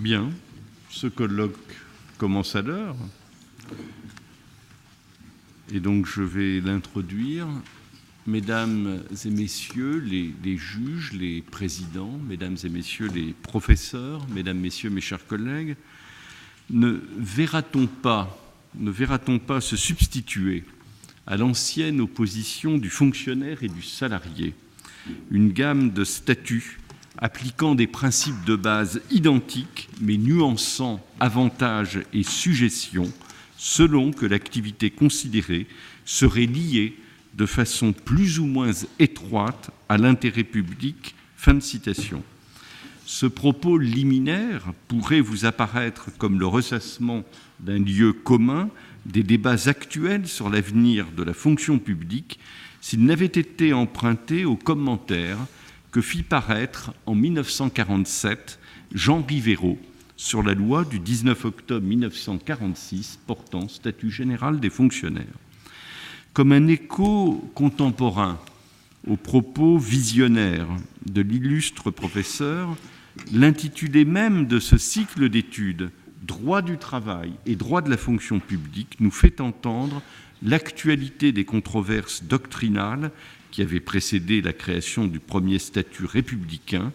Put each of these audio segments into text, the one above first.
Bien, ce colloque commence à l'heure, et donc je vais l'introduire. Mesdames et messieurs les juges, les présidents, mesdames et messieurs les professeurs, mesdames, messieurs, mes chers collègues, ne verra-t-on pas se substituer à l'ancienne opposition du fonctionnaire et du salarié une gamme de statuts appliquant des principes de base identiques, mais nuançant avantages et sujétions selon que l'activité considérée serait liée de façon plus ou moins étroite à l'intérêt public. Fin de citation. Ce propos liminaire pourrait vous apparaître comme le ressassement d'un lieu commun des débats actuels sur l'avenir de la fonction publique s'il n'avait été emprunté aux commentaires que fit paraître en 1947 Jean Rivero sur la loi du 19 octobre 1946 portant statut général des fonctionnaires. Comme un écho contemporain aux propos visionnaires de l'illustre professeur, l'intitulé même de ce cycle d'études, Droit du travail et droit de la fonction publique, nous fait entendre l'actualité des controverses doctrinales qui avaient précédé la création du premier statut républicain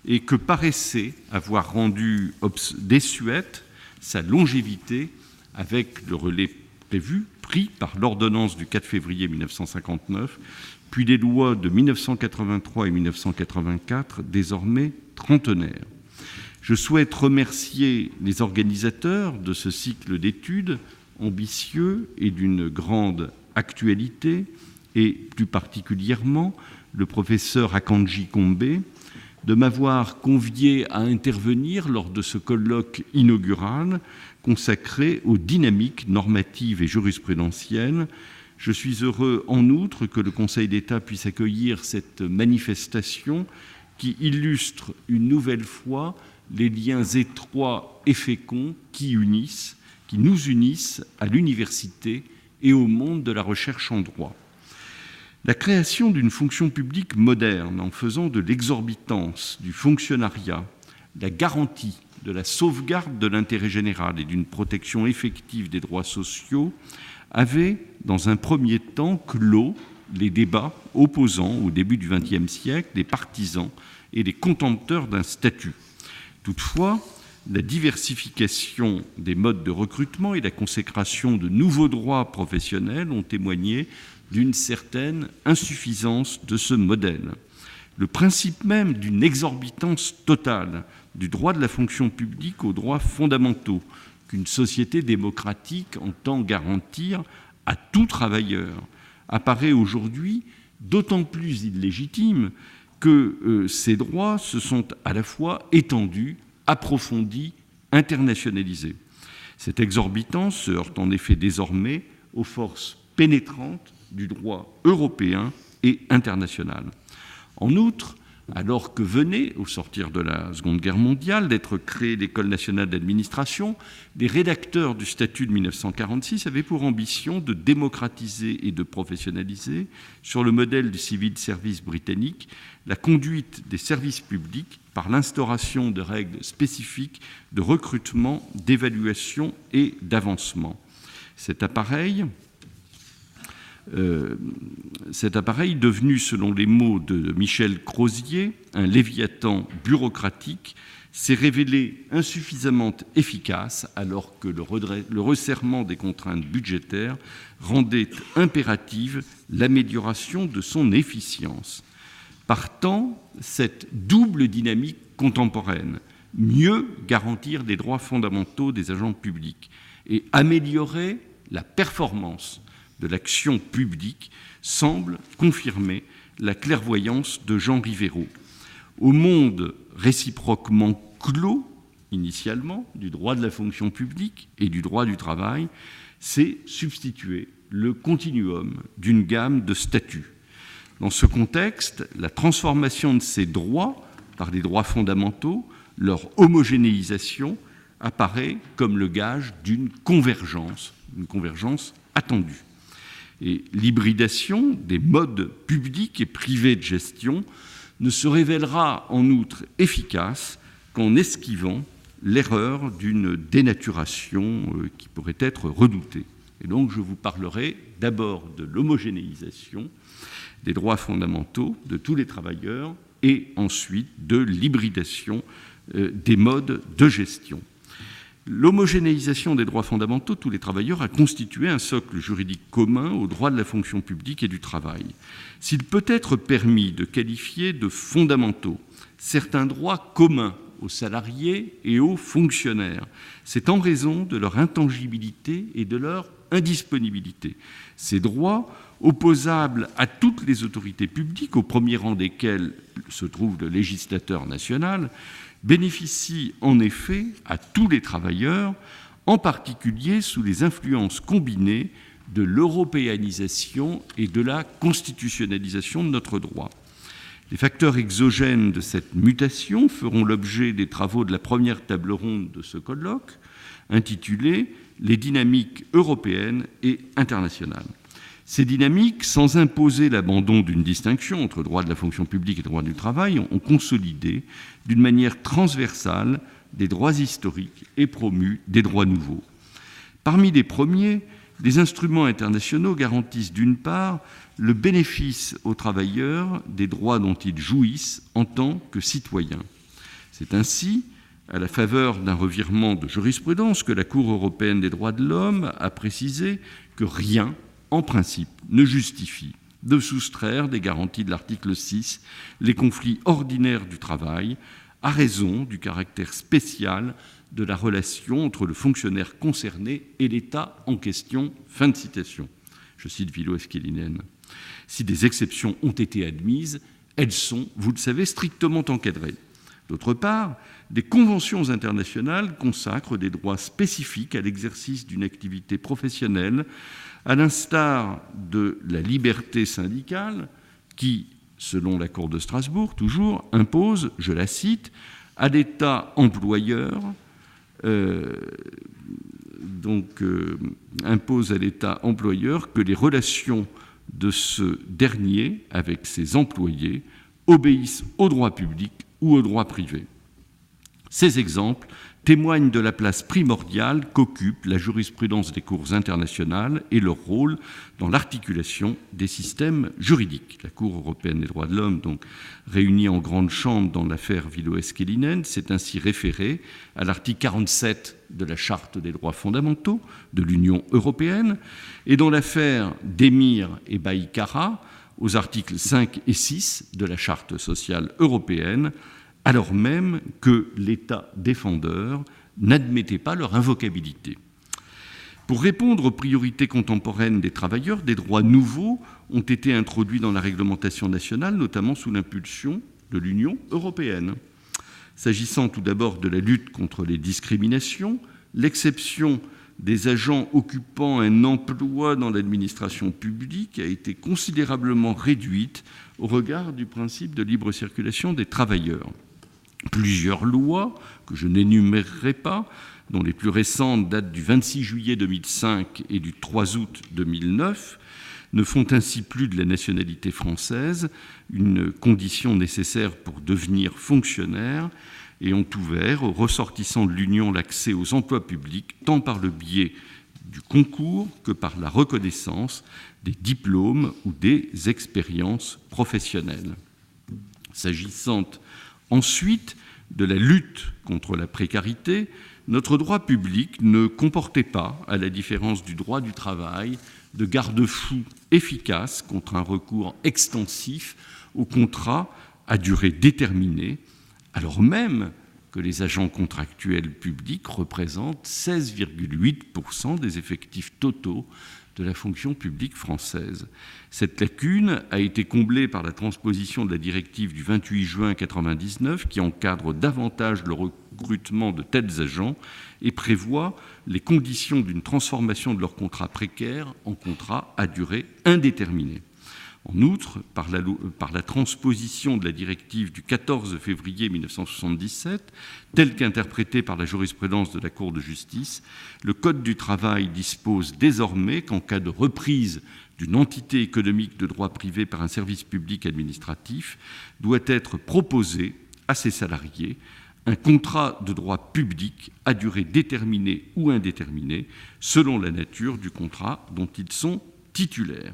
et que paraissait avoir rendu désuète sa longévité avec le relais pris par l'ordonnance du 4 février 1959, puis les lois de 1983 et 1984, désormais trentenaires. Je souhaite remercier les organisateurs de ce cycle d'études ambitieux et d'une grande actualité, et plus particulièrement le professeur Akanji Kombe, de m'avoir convié à intervenir lors de ce colloque inaugural consacré aux dynamiques normatives et jurisprudentielles. Je suis heureux en outre que le Conseil d'État puisse accueillir cette manifestation qui illustre une nouvelle fois les liens étroits et féconds qui nous unissent à l'université et au monde de la recherche en droit. La création d'une fonction publique moderne en faisant de l'exorbitance du fonctionnariat la garantie de la sauvegarde de l'intérêt général et d'une protection effective des droits sociaux avait, dans un premier temps, clos les débats opposant, au début du XXe siècle, les partisans et les contempteurs d'un statut. Toutefois, la diversification des modes de recrutement et la consécration de nouveaux droits professionnels ont témoigné d'une certaine insuffisance de ce modèle. Le principe même d'une exorbitance totale du droit de la fonction publique aux droits fondamentaux qu'une société démocratique entend garantir à tout travailleur apparaît aujourd'hui d'autant plus illégitime que ces droits se sont à la fois étendus, approfondis, internationalisés. Cette exorbitance se heurte en effet désormais aux forces pénétrantes du droit européen et international. En outre, alors que venait, au sortir de la Seconde Guerre mondiale, d'être créée l'École nationale d'administration, les rédacteurs du statut de 1946 avaient pour ambition de démocratiser et de professionnaliser, sur le modèle du civil service britannique, la conduite des services publics par l'instauration de règles spécifiques de recrutement, d'évaluation et d'avancement. Cet appareil, devenu, selon les mots de Michel Crozier, un léviathan bureaucratique, s'est révélé insuffisamment efficace alors que le resserrement des contraintes budgétaires rendait impérative l'amélioration de son efficience. Partant, cette double dynamique contemporaine, mieux garantir les droits fondamentaux des agents publics et améliorer la performance de l'action publique, semble confirmer la clairvoyance de Jean Rivero. Au monde réciproquement clos, initialement, du droit de la fonction publique et du droit du travail, s'est substitué le continuum d'une gamme de statuts. Dans ce contexte, la transformation de ces droits par des droits fondamentaux, leur homogénéisation, apparaît comme le gage d'une convergence attendue. Et l'hybridation des modes publics et privés de gestion ne se révélera en outre efficace qu'en esquivant l'erreur d'une dénaturation qui pourrait être redoutée. Et donc je vous parlerai d'abord de l'homogénéisation des droits fondamentaux de tous les travailleurs et ensuite de l'hybridation des modes de gestion. L'homogénéisation des droits fondamentaux de tous les travailleurs a constitué un socle juridique commun aux droits de la fonction publique et du travail. S'il peut être permis de qualifier de fondamentaux certains droits communs aux salariés et aux fonctionnaires, c'est en raison de leur intangibilité et de leur indisponibilité. Ces droits, opposables à toutes les autorités publiques, au premier rang desquelles se trouve le législateur national, bénéficient en effet à tous les travailleurs, en particulier sous les influences combinées de l'européanisation et de la constitutionnalisation de notre droit. Les facteurs exogènes de cette mutation feront l'objet des travaux de la première table ronde de ce colloque, intitulé « Les dynamiques européennes et internationales ». Ces dynamiques, sans imposer l'abandon d'une distinction entre droit de la fonction publique et droit du travail, ont consolidé d'une manière transversale des droits historiques et promu des droits nouveaux. Parmi les premiers, les instruments internationaux garantissent d'une part le bénéfice aux travailleurs des droits dont ils jouissent en tant que citoyens. C'est ainsi, à la faveur d'un revirement de jurisprudence, que la Cour européenne des droits de l'homme a précisé que rien, en principe, ne justifie de soustraire des garanties de l'article 6 les conflits ordinaires du travail à raison du caractère spécial de la relation entre le fonctionnaire concerné et l'État en question. Fin de citation. Je cite Ville Esquilinen. Si des exceptions ont été admises, elles sont, vous le savez, strictement encadrées. D'autre part, des conventions internationales consacrent des droits spécifiques à l'exercice d'une activité professionnelle, à l'instar de la liberté syndicale qui, selon la Cour de Strasbourg, toujours, impose, je la cite, à l'État employeur, impose à l'État employeur que les relations de ce dernier avec ses employés obéissent au droit public ou au droit privé. Ces exemples témoignent de la place primordiale qu'occupe la jurisprudence des cours internationales et leur rôle dans l'articulation des systèmes juridiques. La Cour européenne des droits de l'homme, donc réunie en grande chambre dans l'affaire Vilo-Esquilinen, s'est ainsi référée à l'article 47 de la Charte des droits fondamentaux de l'Union européenne et dans l'affaire Demir et Baïkara aux articles 5 et 6 de la Charte sociale européenne, alors même que l'État défendeur n'admettait pas leur invocabilité. Pour répondre aux priorités contemporaines des travailleurs, des droits nouveaux ont été introduits dans la réglementation nationale, notamment sous l'impulsion de l'Union européenne. S'agissant tout d'abord de la lutte contre les discriminations, l'exception des agents occupant un emploi dans l'administration publique a été considérablement réduite au regard du principe de libre circulation des travailleurs. Plusieurs lois, que je n'énumérerai pas, dont les plus récentes datent du 26 juillet 2005 et du 3 août 2009, ne font ainsi plus de la nationalité française une condition nécessaire pour devenir fonctionnaire et ont ouvert aux ressortissants de l'Union l'accès aux emplois publics, tant par le biais du concours que par la reconnaissance des diplômes ou des expériences professionnelles. S'agissant ensuite de la lutte contre la précarité, notre droit public ne comportait pas, à la différence du droit du travail, de garde-fous efficaces contre un recours extensif aux contrats à durée déterminée, alors même que les agents contractuels publics représentent 16,8% des effectifs totaux de la fonction publique française. Cette lacune a été comblée par la transposition de la directive du 28 juin 1999 qui encadre davantage le recrutement de tels agents et prévoit les conditions d'une transformation de leur contrat précaire en contrat à durée indéterminée. En outre, par la transposition de la directive du 14 février 1977, telle qu'interprétée par la jurisprudence de la Cour de justice, le Code du travail dispose désormais qu'en cas de reprise d'une entité économique de droit privé par un service public administratif, doit être proposé à ses salariés un contrat de droit public à durée déterminée ou indéterminée, selon la nature du contrat dont ils sont titulaires.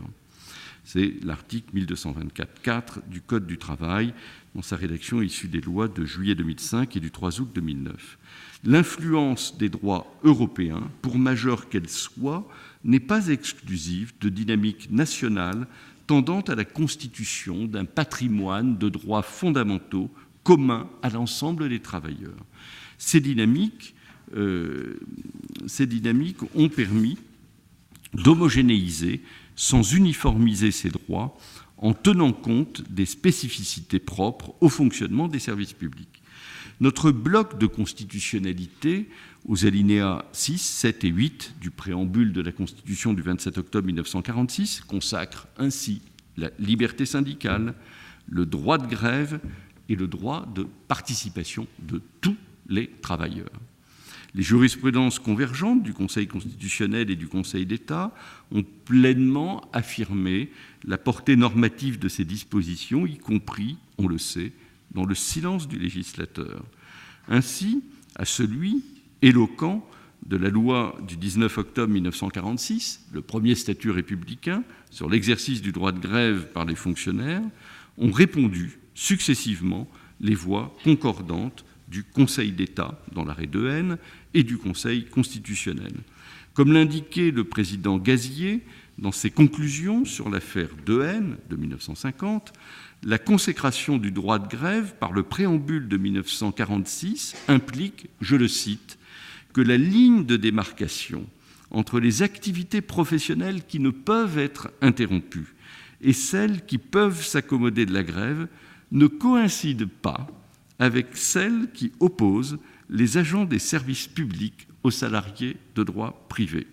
C'est l'article 1224.4 du Code du travail, dans sa rédaction issue des lois de juillet 2005 et du 3 août 2009. L'influence des droits européens, pour majeure qu'elle soit, n'est pas exclusive de dynamiques nationales tendant à la constitution d'un patrimoine de droits fondamentaux communs à l'ensemble des travailleurs. Ces dynamiques ont permis d'homogénéiser sans uniformiser ces droits en tenant compte des spécificités propres au fonctionnement des services publics. Notre bloc de constitutionnalité, aux alinéas 6, 7 et 8 du préambule de la Constitution du 27 octobre 1946, consacre ainsi la liberté syndicale, le droit de grève et le droit de participation de tous les travailleurs. Les jurisprudences convergentes du Conseil constitutionnel et du Conseil d'État ont pleinement affirmé la portée normative de ces dispositions, y compris, on le sait, dans le silence du législateur. Ainsi, à celui éloquent de la loi du 19 octobre 1946, le premier statut républicain sur l'exercice du droit de grève par les fonctionnaires, ont répondu successivement les voix concordantes du Conseil d'État dans l'arrêt Dehaene et du Conseil constitutionnel. Comme l'indiquait le président Gazier dans ses conclusions sur l'affaire Dehaene de 1950, la consécration du droit de grève par le préambule de 1946 implique, je le cite, que la ligne de démarcation entre les activités professionnelles qui ne peuvent être interrompues et celles qui peuvent s'accommoder de la grève ne coïncide pas avec celles qui opposent les agents des services publics aux salariés de droit privé.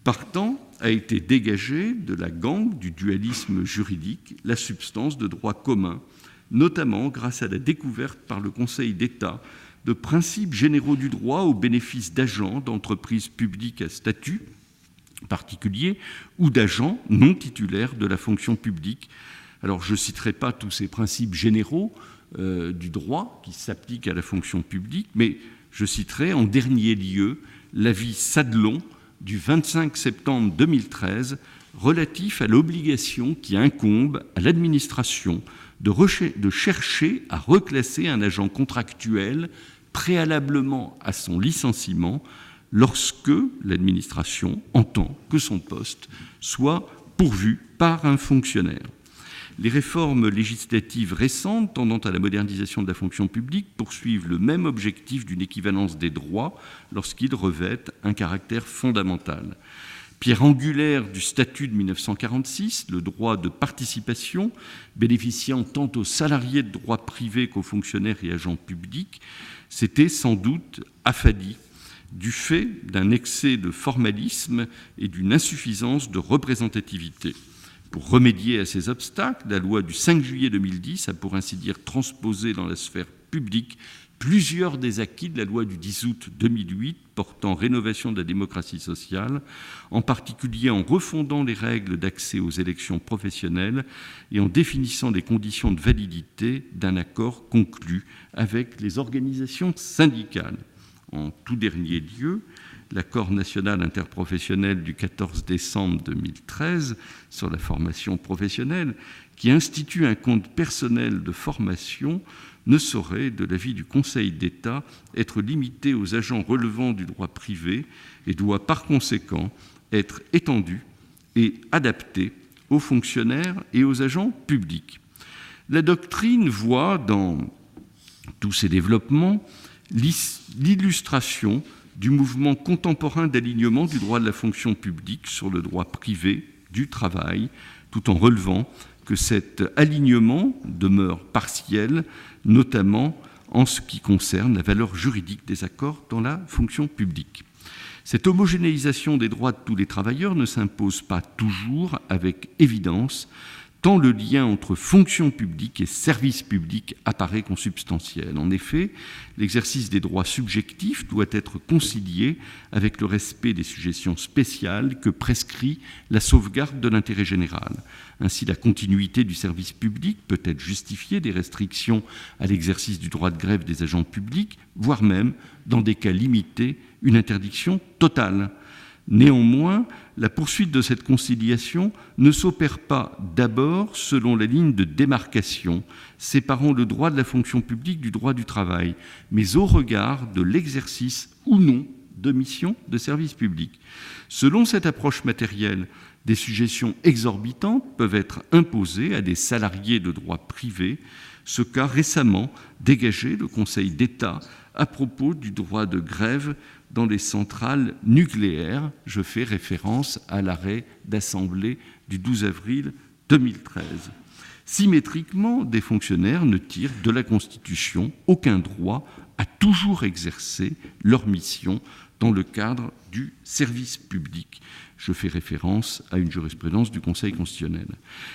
Partant, a été dégagée de la gangue du dualisme juridique la substance de droit commun, notamment grâce à la découverte par le Conseil d'État de principes généraux du droit au bénéfice d'agents d'entreprises publiques à statut particulier ou d'agents non titulaires de la fonction publique. Alors, je ne citerai pas tous ces principes généraux du droit qui s'appliquent à la fonction publique, mais je citerai en dernier lieu l'avis Sadelon du 25 septembre 2013 relatif à l'obligation qui incombe à l'administration de chercher à reclasser un agent contractuel préalablement à son licenciement lorsque l'administration entend que son poste soit pourvu par un fonctionnaire. Les réformes législatives récentes tendant à la modernisation de la fonction publique poursuivent le même objectif d'une équivalence des droits lorsqu'ils revêtent un caractère fondamental. Pierre angulaire du statut de 1946, le droit de participation, bénéficiant tant aux salariés de droit privé qu'aux fonctionnaires et agents publics, s'était sans doute affadi du fait d'un excès de formalisme et d'une insuffisance de représentativité. Pour remédier à ces obstacles, la loi du 5 juillet 2010 a pour ainsi dire transposé dans la sphère publique plusieurs des acquis de la loi du 10 août 2008 portant rénovation de la démocratie sociale, en particulier en refondant les règles d'accès aux élections professionnelles et en définissant les conditions de validité d'un accord conclu avec les organisations syndicales. En tout dernier lieu, l'accord national interprofessionnel du 14 décembre 2013 sur la formation professionnelle, qui institue un compte personnel de formation, ne saurait, de l'avis du Conseil d'État, être limité aux agents relevant du droit privé et doit par conséquent être étendu et adapté aux fonctionnaires et aux agents publics. La doctrine voit dans tous ces développements l'illustration du mouvement contemporain d'alignement du droit de la fonction publique sur le droit privé du travail, tout en relevant que cet alignement demeure partiel, notamment en ce qui concerne la valeur juridique des accords dans la fonction publique. Cette homogénéisation des droits de tous les travailleurs ne s'impose pas toujours avec évidence tant le lien entre fonction publique et service public apparaît consubstantiel. En effet, l'exercice des droits subjectifs doit être concilié avec le respect des sujétions spéciales que prescrit la sauvegarde de l'intérêt général. Ainsi, la continuité du service public peut être justifiée des restrictions à l'exercice du droit de grève des agents publics, voire même, dans des cas limités, une interdiction totale. Néanmoins, la poursuite de cette conciliation ne s'opère pas d'abord selon la ligne de démarcation séparant le droit de la fonction publique du droit du travail, mais au regard de l'exercice ou non de missions de service public. Selon cette approche matérielle, des sujétions exorbitantes peuvent être imposées à des salariés de droit privé, ce qu'a récemment dégagé le Conseil d'État à propos du droit de grève dans les centrales nucléaires. Je fais référence à l'arrêt d'Assemblée du 12 avril 2013. Symétriquement, des fonctionnaires ne tirent de la Constitution aucun droit à toujours exercer leur mission dans le cadre du service public. Je fais référence à une jurisprudence du Conseil constitutionnel.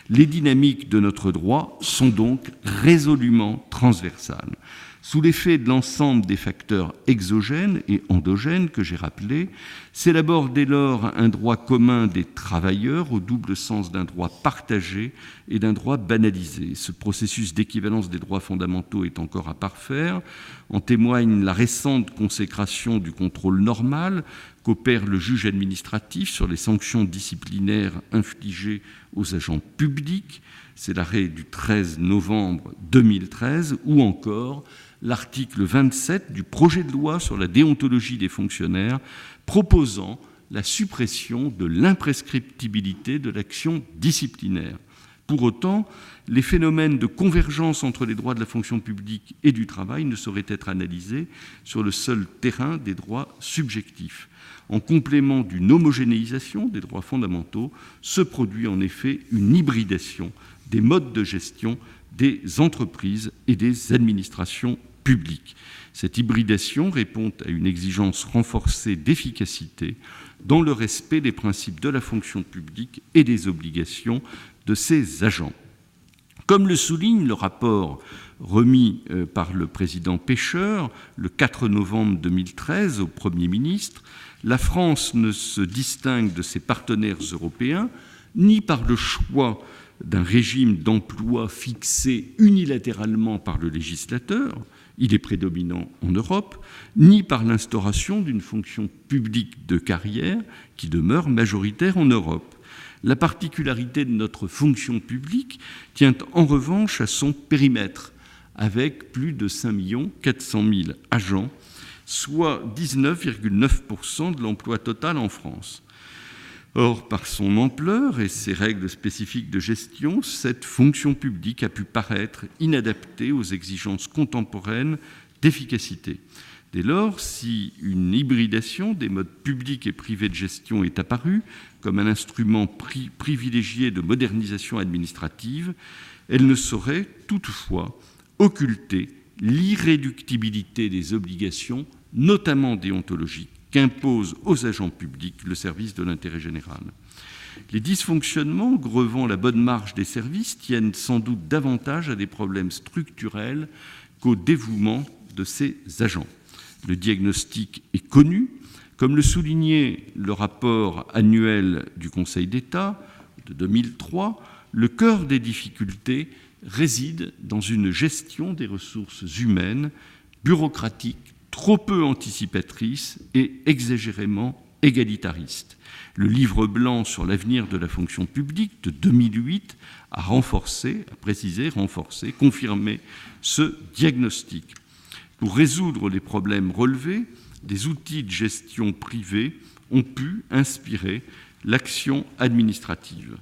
Les dynamiques de notre droit sont donc résolument transversales. Sous l'effet de l'ensemble des facteurs exogènes et endogènes que j'ai rappelés, s'élabore dès lors un droit commun des travailleurs au double sens d'un droit partagé et d'un droit banalisé. Ce processus d'équivalence des droits fondamentaux est encore à parfaire. En témoigne la récente consécration du contrôle normal qu'opère le juge administratif sur les sanctions disciplinaires infligées aux agents publics. C'est l'arrêt du 13 novembre 2013, ou encore l'article 27 du projet de loi sur la déontologie des fonctionnaires proposant la suppression de l'imprescriptibilité de l'action disciplinaire. Pour autant, les phénomènes de convergence entre les droits de la fonction publique et du travail ne sauraient être analysés sur le seul terrain des droits subjectifs. En complément d'une homogénéisation des droits fondamentaux, se produit en effet une hybridation des modes de gestion des entreprises et des administrations publiques. Cette hybridation répond à une exigence renforcée d'efficacité dans le respect des principes de la fonction publique et des obligations de ses agents. Comme le souligne le rapport remis par le président Pecheur le 4 novembre 2013 au Premier ministre, la France ne se distingue de ses partenaires européens ni par le choix d'un régime d'emploi fixé unilatéralement par le législateur, il est prédominant en Europe, ni par l'instauration d'une fonction publique de carrière qui demeure majoritaire en Europe. La particularité de notre fonction publique tient en revanche à son périmètre, avec plus de 5 400 000 agents, soit 19,9% de l'emploi total en France. Or, par son ampleur et ses règles spécifiques de gestion, cette fonction publique a pu paraître inadaptée aux exigences contemporaines d'efficacité. Dès lors, si une hybridation des modes publics et privés de gestion est apparue comme un instrument privilégié de modernisation administrative, elle ne saurait toutefois occulter l'irréductibilité des obligations, notamment déontologiques, qu'impose aux agents publics le service de l'intérêt général. Les dysfonctionnements grevant la bonne marche des services tiennent sans doute davantage à des problèmes structurels qu'au dévouement de ces agents. Le diagnostic est connu, comme le soulignait le rapport annuel du Conseil d'État de 2003, le cœur des difficultés réside dans une gestion des ressources humaines bureaucratique, trop peu anticipatrice et exagérément égalitariste. Le livre blanc sur l'avenir de la fonction publique de 2008 a précisé, confirmé ce diagnostic. Pour résoudre les problèmes relevés, des outils de gestion privés ont pu inspirer l'action administrative.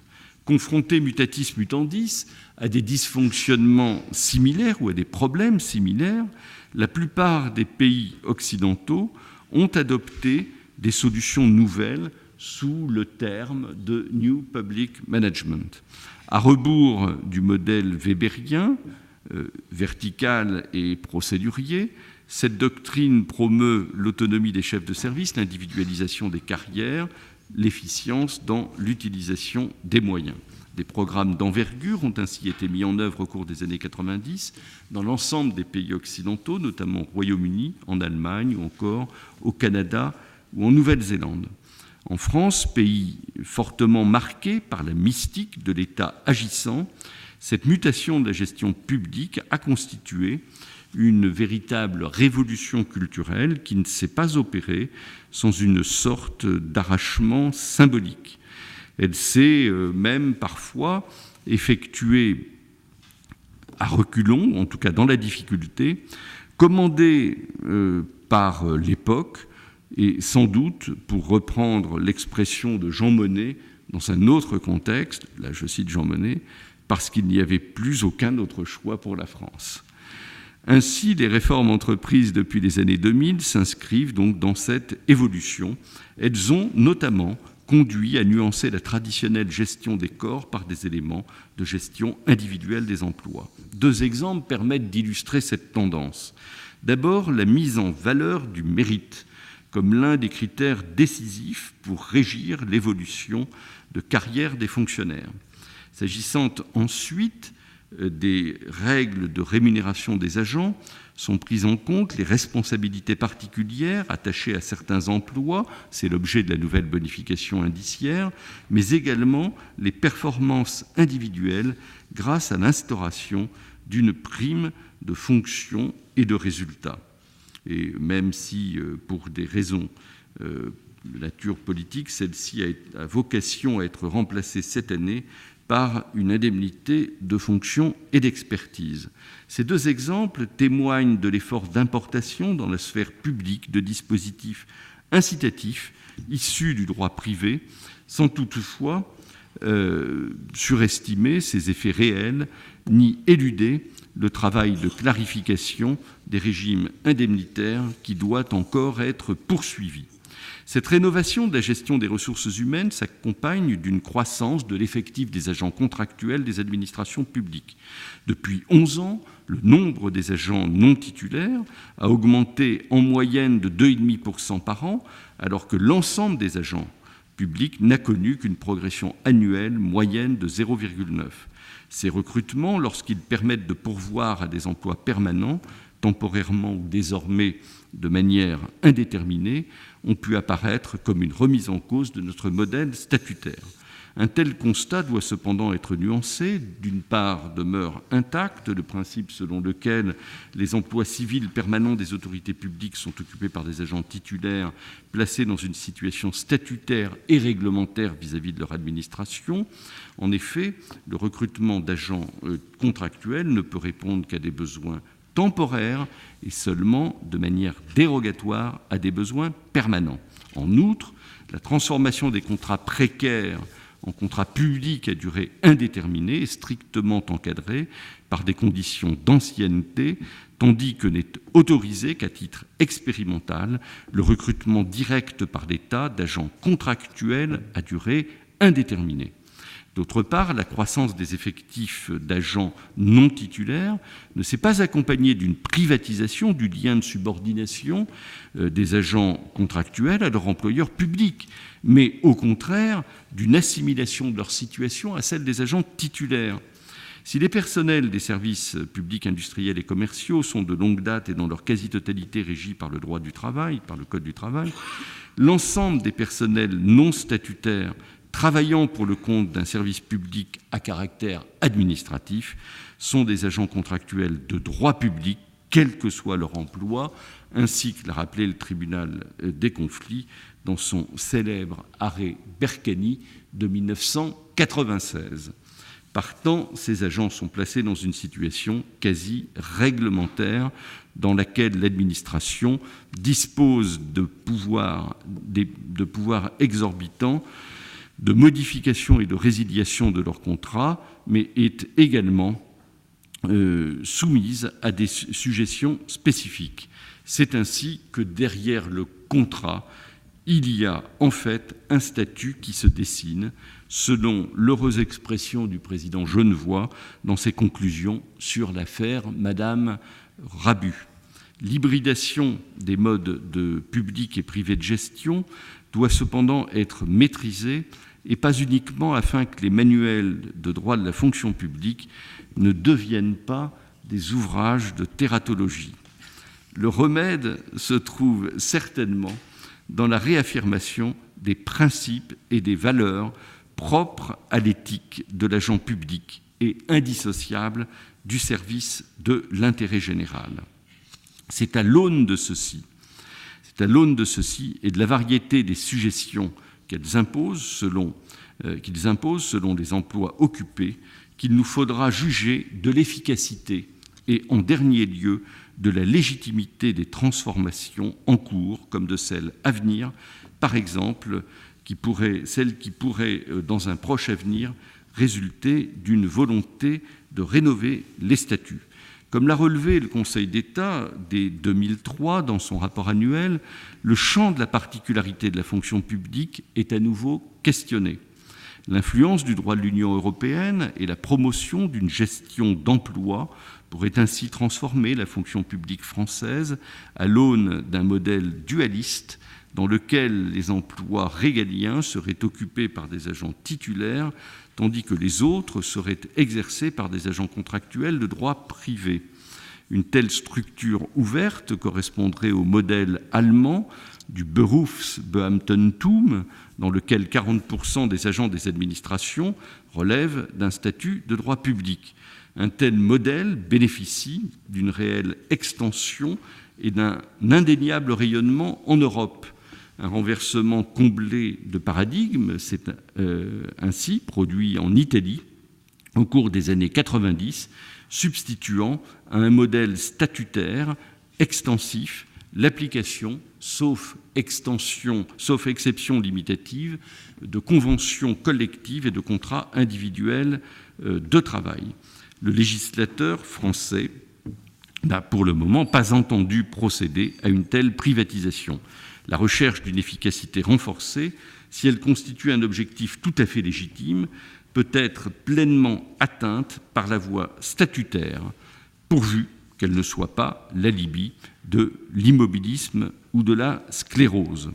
Confrontés mutatis mutandis à des dysfonctionnements similaires ou à des problèmes similaires, la plupart des pays occidentaux ont adopté des solutions nouvelles sous le terme de New Public Management. À rebours du modèle weberien, vertical et procédurier, cette doctrine promeut l'autonomie des chefs de service, l'individualisation des carrières, l'efficience dans l'utilisation des moyens. Des programmes d'envergure ont ainsi été mis en œuvre au cours des années 90 dans l'ensemble des pays occidentaux, notamment au Royaume-Uni, en Allemagne ou encore au Canada ou en Nouvelle-Zélande. En France, pays fortement marqué par la mystique de l'État agissant, cette mutation de la gestion publique a constitué une véritable révolution culturelle qui ne s'est pas opérée sans une sorte d'arrachement symbolique. Elle s'est même parfois effectuée à reculons, en tout cas dans la difficulté, commandée par l'époque, et sans doute, pour reprendre l'expression de Jean Monnet dans un autre contexte, là je cite Jean Monnet, parce qu'il n'y avait plus aucun autre choix pour la France. Ainsi, les réformes entreprises depuis les années 2000 s'inscrivent donc dans cette évolution. Elles ont notamment conduit à nuancer la traditionnelle gestion des corps par des éléments de gestion individuelle des emplois. 2 exemples permettent d'illustrer cette tendance. D'abord, la mise en valeur du mérite comme l'un des critères décisifs pour régir l'évolution de carrière des fonctionnaires. S'agissant ensuite des règles de rémunération des agents, sont prises en compte les responsabilités particulières attachées à certains emplois, c'est l'objet de la nouvelle bonification indiciaire, mais également les performances individuelles grâce à l'instauration d'une prime de fonction et de résultat. Et même si, pour des raisons de nature politique, celle-ci a vocation à être remplacée cette année par une indemnité de fonction et d'expertise. Ces 2 exemples témoignent de l'effort d'importation dans la sphère publique de dispositifs incitatifs issus du droit privé, sans toutefois surestimer ses effets réels ni éluder le travail de clarification des régimes indemnitaires qui doit encore être poursuivi. Cette rénovation de la gestion des ressources humaines s'accompagne d'une croissance de l'effectif des agents contractuels des administrations publiques. Depuis 11 ans, le nombre des agents non titulaires a augmenté en moyenne de 2,5% par an, alors que l'ensemble des agents publics n'a connu qu'une progression annuelle moyenne de 0,9. Ces recrutements, lorsqu'ils permettent de pourvoir à des emplois permanents, temporairement ou désormais de manière indéterminée, ont pu apparaître comme une remise en cause de notre modèle statutaire. Un tel constat doit cependant être nuancé. D'une part, demeure intact le principe selon lequel les emplois civils permanents des autorités publiques sont occupés par des agents titulaires placés dans une situation statutaire et réglementaire vis-à-vis de leur administration. En effet, le recrutement d'agents contractuels ne peut répondre qu'à des besoins temporaire et seulement de manière dérogatoire à des besoins permanents. En outre, la transformation des contrats précaires en contrats publics à durée indéterminée est strictement encadrée par des conditions d'ancienneté, tandis que n'est autorisé qu'à titre expérimental le recrutement direct par l'État d'agents contractuels à durée indéterminée. D'autre part, la croissance des effectifs d'agents non titulaires ne s'est pas accompagnée d'une privatisation du lien de subordination des agents contractuels à leur employeur public, mais au contraire d'une assimilation de leur situation à celle des agents titulaires. Si les personnels des services publics industriels et commerciaux sont de longue date et dans leur quasi-totalité régis par le droit du travail, par le Code du travail, l'ensemble des personnels non statutaires travaillant pour le compte d'un service public à caractère administratif sont des agents contractuels de droit public, quel que soit leur emploi, ainsi que l'a rappelé le tribunal des conflits dans son célèbre arrêt Berkani de 1996. Partant, ces agents sont placés dans une situation quasi réglementaire dans laquelle l'administration dispose de pouvoirs exorbitants de modification et de résiliation de leur contrat, mais est également soumise à des sujétions spécifiques. C'est ainsi que derrière le contrat, il y a en fait un statut qui se dessine, selon l'heureuse expression du président Genevoix dans ses conclusions sur l'affaire Madame Rabu. L'hybridation des modes de public et privé de gestion doit cependant être maîtrisée et pas uniquement afin que les manuels de droit de la fonction publique ne deviennent pas des ouvrages de tératologie. Le remède se trouve certainement dans la réaffirmation des principes et des valeurs propres à l'éthique de l'agent public et indissociables du service de l'intérêt général. C'est à l'aune de ceci et de la variété des suggestions qu'ils imposent selon les emplois occupés qu'il nous faudra juger de l'efficacité et, en dernier lieu, de la légitimité des transformations en cours comme de celles à venir, par exemple, celles qui pourraient, dans un proche avenir, résulter d'une volonté de rénover les statuts. Comme l'a relevé le Conseil d'État dès 2003 dans son rapport annuel, le champ de la particularité de la fonction publique est à nouveau questionné. L'influence du droit de l'Union européenne et la promotion d'une gestion d'emploi pourraient ainsi transformer la fonction publique française à l'aune d'un modèle dualiste dans lequel les emplois régaliens seraient occupés par des agents titulaires, tandis que les autres seraient exercés par des agents contractuels de droit privé. Une telle structure ouverte correspondrait au modèle allemand du Berufsbeamtentum, dans lequel 40% des agents des administrations relèvent d'un statut de droit public. Un tel modèle bénéficie d'une réelle extension et d'un indéniable rayonnement en Europe. Un renversement comblé de paradigme s'est ainsi produit en Italie au cours des années 90, substituant à un modèle statutaire extensif l'application, sauf exception limitative, de conventions collectives et de contrats individuels de travail. Le législateur français n'a pour le moment pas entendu procéder à une telle privatisation. La recherche d'une efficacité renforcée, si elle constitue un objectif tout à fait légitime, peut être pleinement atteinte par la voie statutaire, pourvu qu'elle ne soit pas l'alibi de l'immobilisme ou de la sclérose.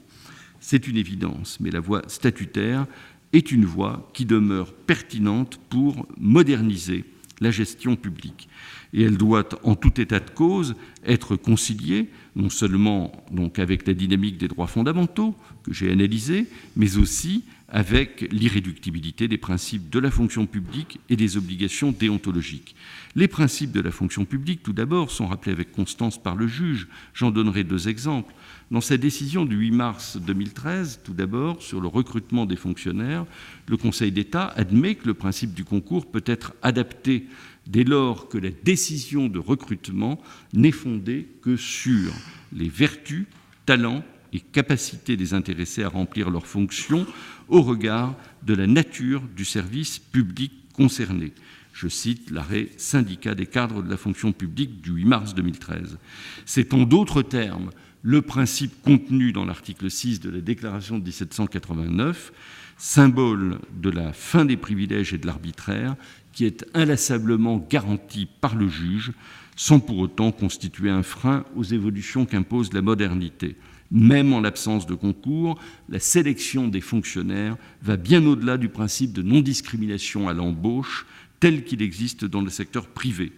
C'est une évidence, mais la voie statutaire est une voie qui demeure pertinente pour moderniser la gestion publique. Et elle doit, en tout état de cause, être conciliée, non seulement donc avec la dynamique des droits fondamentaux que j'ai analysés, mais aussi avec l'irréductibilité des principes de la fonction publique et des obligations déontologiques. Les principes de la fonction publique, tout d'abord, sont rappelés avec constance par le juge. J'en donnerai deux exemples. Dans sa décision du 8 mars 2013, tout d'abord, sur le recrutement des fonctionnaires, le Conseil d'État admet que le principe du concours peut être adapté dès lors que la décision de recrutement n'est fondée que sur les vertus, talents et capacités des intéressés à remplir leurs fonctions au regard de la nature du service public concerné. Je cite l'arrêt syndicat des cadres de la fonction publique du 8 mars 2013. C'est en d'autres termes le principe contenu dans l'article 6 de la Déclaration de 1789, symbole de la fin des privilèges et de l'arbitraire, qui est inlassablement garanti par le juge, sans pour autant constituer un frein aux évolutions qu'impose la modernité. Même en l'absence de concours, la sélection des fonctionnaires va bien au-delà du principe de non-discrimination à l'embauche tel qu'il existe dans le secteur privé,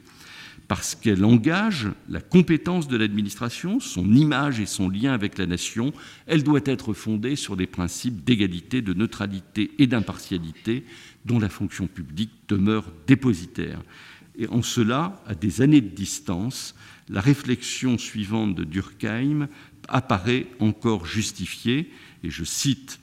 parce qu'elle engage la compétence de l'administration, son image et son lien avec la nation. Elle doit être fondée sur des principes d'égalité, de neutralité et d'impartialité dont la fonction publique demeure dépositaire. Et en cela, à des années de distance, la réflexion suivante de Durkheim apparaît encore justifiée, et je cite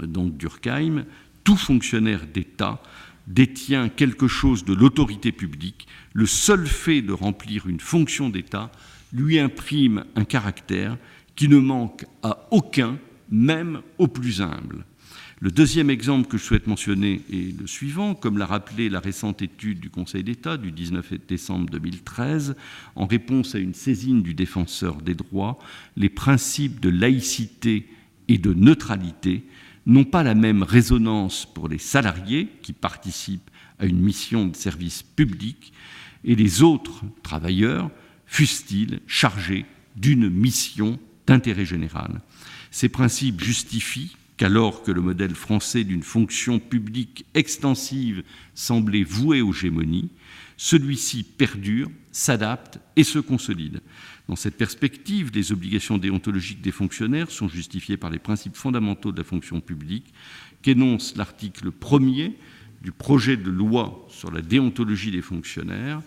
donc Durkheim, « Tout fonctionnaire d'État détient quelque chose de l'autorité publique. Le seul fait de remplir une fonction d'État lui imprime un caractère qui ne manque à aucun, même au plus humble. » Le deuxième exemple que je souhaite mentionner est le suivant. Comme l'a rappelé la récente étude du Conseil d'État du 19 décembre 2013, en réponse à une saisine du défenseur des droits, les principes de laïcité et de neutralité n'ont pas la même résonance pour les salariés qui participent à une mission de service public et les autres travailleurs, fussent-ils chargés d'une mission d'intérêt général. Ces principes justifient, qu'alors que le modèle français d'une fonction publique extensive semblait voué aux gémonies, celui-ci perdure, s'adapte et se consolide. Dans cette perspective, les obligations déontologiques des fonctionnaires sont justifiées par les principes fondamentaux de la fonction publique qu'énonce l'article 1er du projet de loi sur la déontologie des fonctionnaires,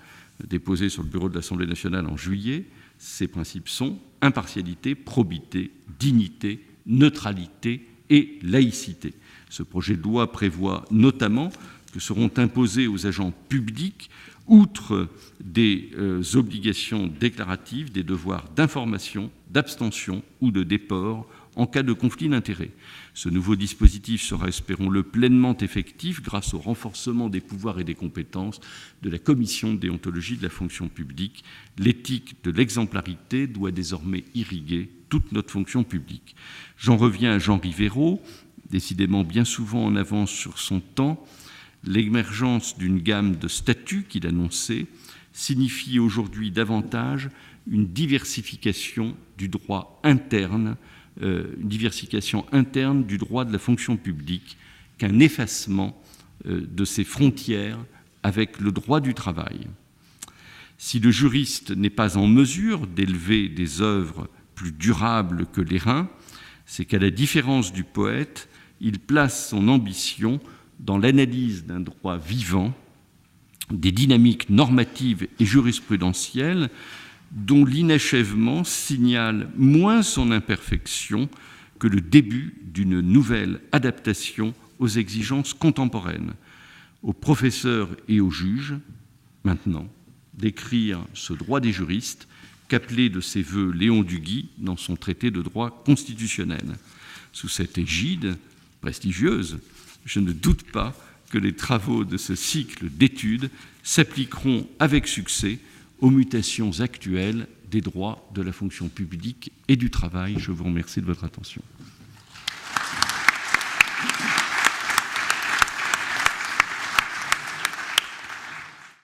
déposé sur le bureau de l'Assemblée nationale en juillet. Ces principes sont impartialité, probité, dignité, neutralité et laïcité. Ce projet de loi prévoit notamment que seront imposés aux agents publics, outre des obligations déclaratives, des devoirs d'information, d'abstention ou de déport en cas de conflit d'intérêts. Ce nouveau dispositif sera, espérons-le, pleinement effectif grâce au renforcement des pouvoirs et des compétences de la commission de déontologie de la fonction publique. L'éthique de l'exemplarité doit désormais irriguer toute notre fonction publique. J'en reviens à Jean Rivero, décidément bien souvent en avance sur son temps. L'émergence d'une gamme de statuts qu'il annonçait signifie aujourd'hui davantage une diversification du droit interne, une diversification interne du droit de la fonction publique qu'un effacement de ses frontières avec le droit du travail. Si le juriste n'est pas en mesure d'élever des œuvres plus durables que les reins, c'est qu'à la différence du poète, il place son ambition dans l'analyse d'un droit vivant, des dynamiques normatives et jurisprudentielles dont l'inachèvement signale moins son imperfection que le début d'une nouvelle adaptation aux exigences contemporaines. Aux professeurs et aux juges, maintenant, d'écrire ce droit des juristes qu'appelait de ses voeux Léon Duguy dans son traité de droit constitutionnel. Sous cette égide prestigieuse, je ne doute pas que les travaux de ce cycle d'études s'appliqueront avec succès aux mutations actuelles des droits de la fonction publique et du travail. Je vous remercie de votre attention.